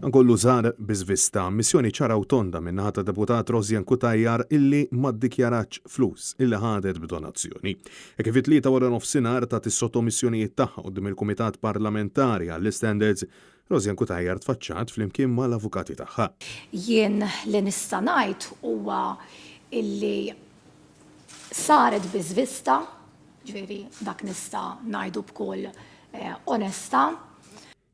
Ankollu żar biżvista missjoni ċara u tonda min-naħa ta' deputat Rozjan Kutajjar illi ma ddikjarax flus illi ħadet b'donazzjoni. E kif it-tlieta wara nofsinhar ta' is-sottomissjonijiet tagħha quddiem il-Kumitat Parlamentari għall-Standards, Rozjan Kutajjar tfaċċat flimkien mal-avukati tagħha. Jien li nista' ngħid huwa illi saret biżvista, ġifieri dak nista' ngħidu b'kull onesta.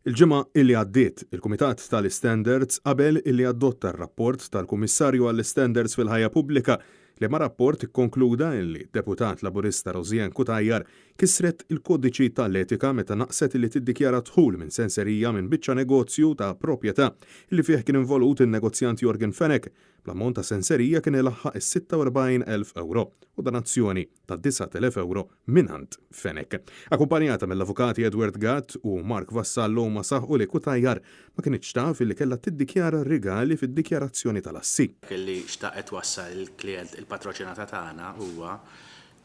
Il-ġimgħa illi għaddiet il-Kumitat tal-Standards qabel illi adotta r-rapport tal-Kummissarju għall-Standards fil-ħajja pubblika li ma' rapport ikkonkluda illi deputat laburista Rozjan Kutajjar kisret il-kodiċi tal-etika meta naqset illi tiddikjara dħul minn senserija minn biċċa negozju ta' proprjetà illi fih kien involut il-negozjant Jorgen Fenech bl-ammont ta' senserija kien ilaħħaq is-46,000 euro u donazzjoni ta' 9,000 euro minant Fenech. Akkumpanjata mill-avukati Edward Gatt u Mark Vassallo ma saħħu li Kutajjar ma kienx taf illi kellha tiddikjara rigali fid-dikjarazzjoni tal-assi. Kelli xtaqet wassal il-klient il-patroċinata tagħna huwa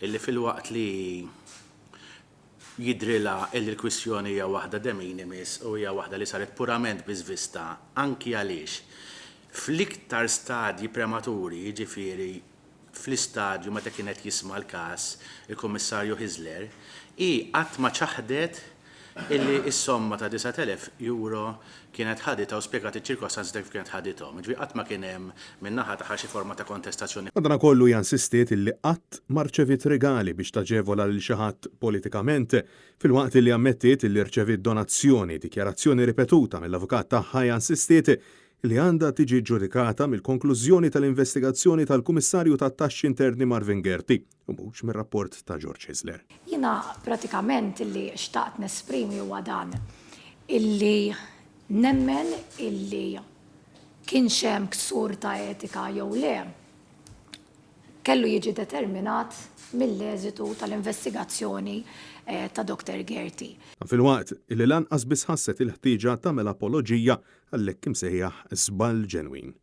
illi fil-waqt li jidrila illi l-kwistjoni hija waħda de minimis u hija waħda li saret purament biżvista anki għaliex fl-iktar stadji prematuri, jiġifieri fl-istadju meta kienet jisma' l-każ il-Kummissarju Hizler, qatt ma ċaħdet illi s-somma ta' 9,000 euro kienet ħadita u spjegat iċ-ċirkostanzi kif kienet ħadithom. Ġifieri qatt ma kien hemm min-naħa tagħha xi forma ta' kontestazzjoni. Madankollu jansistiet illi qatt ma rċevit regali biex taġevola lil xi ħadd politikament fil-waqt li ammettiet illi rċevit donazzjoni, dikjarazzjoni ripetuta mill-avukat tagħha jansistiet li għandha tiġi ġudikata mill-konklużjoni tal-investigazzjoni tal-Kummissarju tat-Taxxi Interni Marvin Gerti u mhux mir-rapport ta' George Hizler. Jiena pratikament illi xtaqt nesprimi huwa dan illi nemmen illi kienx hemm ksur ta' etika jew le kellu jiġi determinat mill-eżitu tal-investigazzjoni ta' Dr. Gerti. Fil-waqt illi lanqas biss ħasset il-ħtieġa tagħmel apoloġija għall-hekk imsejjaħ żball ġenwin.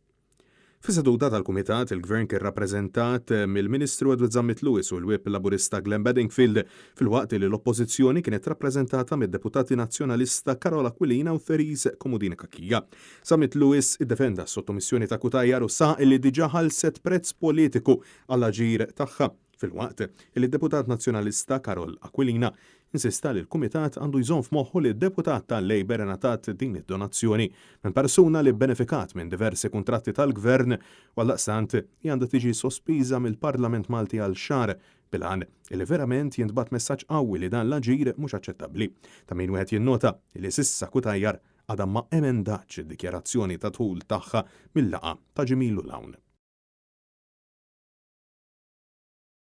Fis-seduta tal-Kumitat il-Gvern kien rappreżentat mill-Ministru Edward Zammit Lewis u l-Whip Laburista Glenn Bedingfield fil-waqt li l-Oppożizzjoni kienet rappreżentata mid-Deputati Nazzjonalista Carola Aquilina u Therese Komodini Kakkija. Zammit Lewis iddefenda s-sottomissjoni ta' Kutajjar u sa' li diġà ħalset prezz politiku għall-aġir tagħha. Fil-waqt li d-Deputat Nazzjonalista Carol Aquilina insista li l-Kumitat għandu jżomm f'moħħu li d-Deputat tal-Labor ingħatat din id-donazzjoni minn persuna li benefikat minn diversi kuntratti tal-Gvern u għaldaqstant għandha tiġi sospiża mill-Parlament Malti għal xahar bil-għan li verament jintbagħat messaġġ qawwi li dan l-aġir mhux aċċettabbli. Ta' min wieħed jinnota li sissa Kutajjar għadha ma emendax id-dikjarazzjoni ta' dħul tagħha mill-laqgħa ta' Ġimilu Lawn.